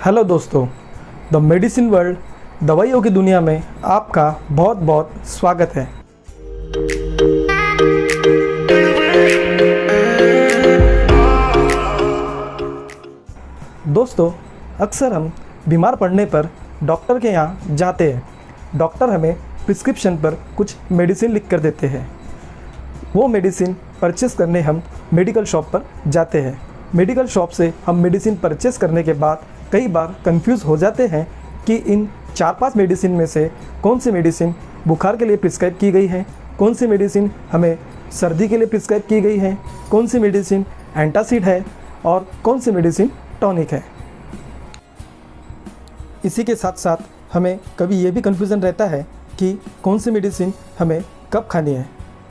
Hello दोस्तों, the medicine world दवाइयों की दुनिया में आपका बहुत बहुत स्वागत है। दोस्तों, अक्सर हम बीमार पड़ने पर डॉक्टर के यहाँ जाते हैं। डॉक्टर हमें प्रिस्क्रिप्शन पर कुछ मेडिसिन लिख कर देते हैं। वो मेडिसिन परचेस करने हम मेडिकल शॉप पर जाते हैं। मेडिकल शॉप से हम मेडिसिन परचेस करने के बाद कई बार कंफ्यूज हो जाते हैं कि इन 4-5 मेडिसिन में से कौन सी मेडिसिन बुखार के लिए प्रिस्क्राइब की गई है, कौन सी मेडिसिन हमें सर्दी के लिए प्रिस्क्राइब की गई है, कौन सी मेडिसिन एंटासिड है और कौन सी मेडिसिन टॉनिक है। इसी के साथ साथ हमें कभी ये भी कन्फ्यूज़न रहता है कि कौन सी मेडिसिन हमें कब खानी है,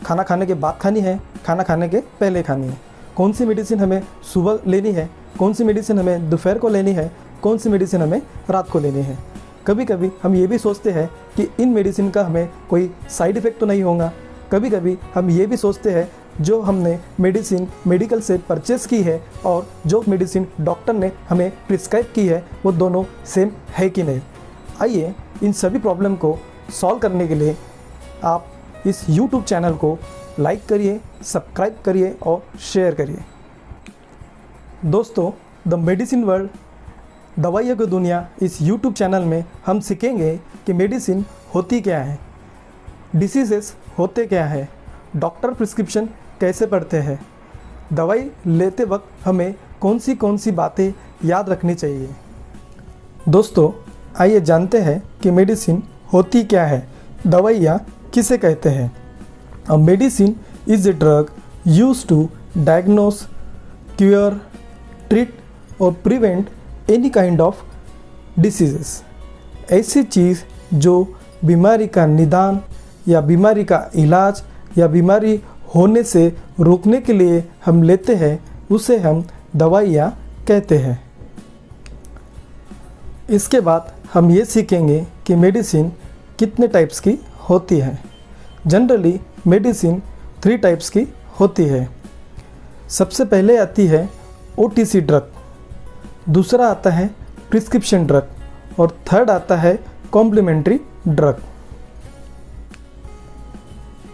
खाना खाने के बाद खानी है, खाना खाने के पहले खानी है, कौन सी मेडिसिन हमें सुबह लेनी है, कौन सी मेडिसिन हमें दोपहर को लेनी है, कौन सी मेडिसिन हमें रात को लेनी है। कभी कभी हम ये भी सोचते हैं कि इन मेडिसिन का हमें कोई साइड इफ़ेक्ट तो नहीं होगा। कभी कभी हम ये भी सोचते हैं जो हमने मेडिसिन मेडिकल से परचेस की है और जो मेडिसिन डॉक्टर ने हमें प्रिस्क्राइब की है वो दोनों सेम है कि नहीं। आइए इन सभी प्रॉब्लम को सॉल्व करने के लिए आप इस YouTube चैनल को लाइक करिए, सब्सक्राइब करिए और शेयर करिए। दोस्तों, द मेडिसिन वर्ल्ड दवाइयों की दुनिया इस YouTube चैनल में हम सीखेंगे कि मेडिसिन होती क्या है, डिसीजेस होते क्या है, डॉक्टर प्रिस्क्रिप्शन कैसे पढ़ते हैं, दवाई लेते वक्त हमें कौन सी बातें याद रखनी चाहिए। दोस्तों, आइए जानते हैं कि मेडिसिन होती क्या है, दवाइयाँ किसे कहते हैं। A medicine is a drug used to diagnose, cure, treat और prevent any kind of diseases. ऐसी चीज़ जो बीमारी का निदान या बीमारी का इलाज या बीमारी होने से रोकने के लिए हम लेते हैं, उसे हम दवाइयाँ कहते हैं। इसके बाद हम ये सीखेंगे कि मेडिसिन कितने टाइप्स की होती है। जनरली मेडिसिन 3 टाइप्स की होती है। सबसे पहले आती है OTC ड्रग, दूसरा आता है प्रिस्क्रिप्शन ड्रग और थर्ड आता है कॉम्प्लीमेंट्री ड्रग।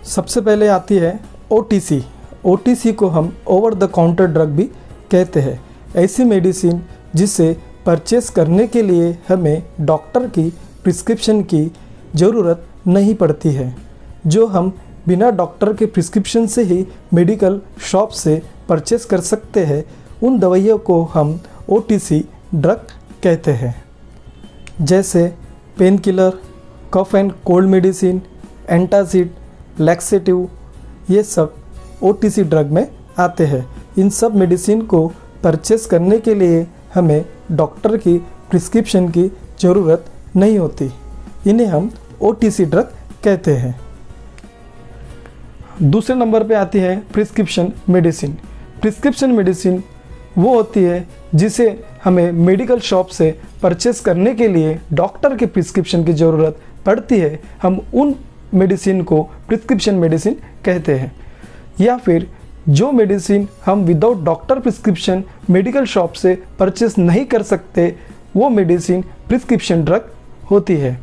सबसे पहले आती है OTC। OTC को हम ओवर द काउंटर ड्रग भी कहते हैं। ऐसी मेडिसिन जिसे परचेस करने के लिए हमें डॉक्टर की प्रिस्क्रिप्शन की ज़रूरत नहीं पड़ती है, जो हम बिना डॉक्टर के प्रिस्क्रिप्शन से ही मेडिकल शॉप से परचेस कर सकते हैं। उन दवाइयों को हम OTC ड्रग कहते हैं। जैसे painkiller, cough and cold medicine, antacid, laxative, ये सब OTC ड्रग में आते हैं। इन सब मेडिसिन को परचेस करने के लिए हमें डॉक्टर की प्रिस्क्रिप्शन की ज़रूरत नहीं होती। इन्हें हम OTC ड्रग कहते हैं। दूसरे नंबर पे आती है प्रिस्क्रिप्शन मेडिसिन। प्रिस्क्रिप्शन मेडिसिन वो होती है जिसे हमें मेडिकल शॉप से परचेस करने के लिए डॉक्टर के प्रिस्क्रिप्शन की ज़रूरत पड़ती है। हम उन मेडिसिन को प्रिस्क्रिप्शन मेडिसिन कहते हैं। या फिर जो मेडिसिन हम without doctor prescription medical shop से परचेस नहीं कर सकते, वो मेडिसिन प्रिस्क्रिप्शन ड्रग होती है।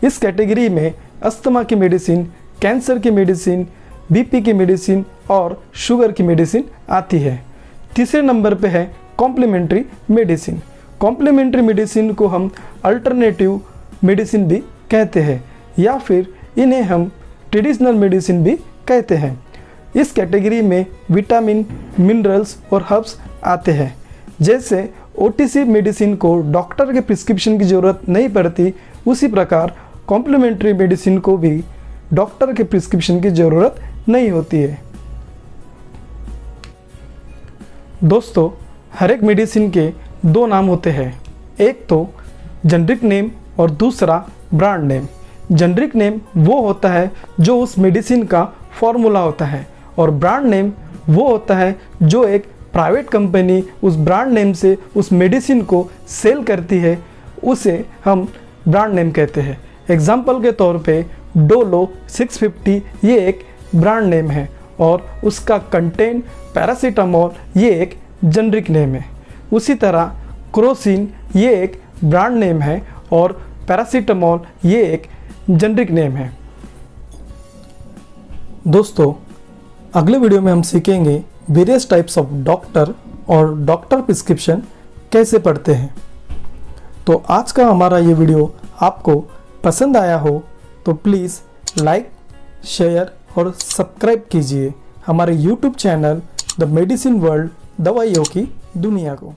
इस कैटेगरी में अस्थमा की मेडिसिन, कैंसर की मेडिसिन, BP की मेडिसिन और शुगर की मेडिसिन आती है। तीसरे नंबर पे है कॉम्प्लीमेंट्री मेडिसिन। कॉम्प्लीमेंट्री मेडिसिन को हम अल्टरनेटिव मेडिसिन भी कहते हैं या फिर इन्हें हम ट्रेडिशनल मेडिसिन भी कहते हैं। इस कैटेगरी में विटामिन, मिनरल्स और हर्ब्स आते हैं। जैसे OTC मेडिसिन को डॉक्टर के प्रिस्क्रिप्शन की ज़रूरत नहीं पड़ती, उसी प्रकार कॉम्प्लीमेंट्री मेडिसिन को भी डॉक्टर के प्रिस्क्रिप्शन की ज़रूरत नहीं होती है। दोस्तों, हर एक मेडिसिन के 2 नाम होते हैं। एक तो जेनरिक नेम और दूसरा ब्रांड नेम। जेनरिक नेम वो होता है जो उस मेडिसिन का फॉर्मूला होता है और ब्रांड नेम वो होता है जो एक प्राइवेट कंपनी उस ब्रांड नेम से उस मेडिसिन को सेल करती है, उसे हम ब्रांड नेम कहते हैं। एग्जाम्पल के तौर पे डोलो 650 ये एक ब्रांड नेम है और उसका कंटेंट पैरासीटामोल ये एक जेनरिक नेम है। उसी तरह क्रोसिन ये एक ब्रांड नेम है और पैरासीटामोल ये एक जेनरिक नेम है। दोस्तों, अगले वीडियो में हम सीखेंगे वेरियस टाइप्स ऑफ डॉक्टर और डॉक्टर प्रिस्क्रिप्शन कैसे पढ़ते हैं। तो आज का हमारा ये वीडियो आपको पसंद आया हो तो प्लीज़ लाइक, शेयर और सब्सक्राइब कीजिए हमारे YouTube channel the medicine world, दवाइयों की दुनिया को।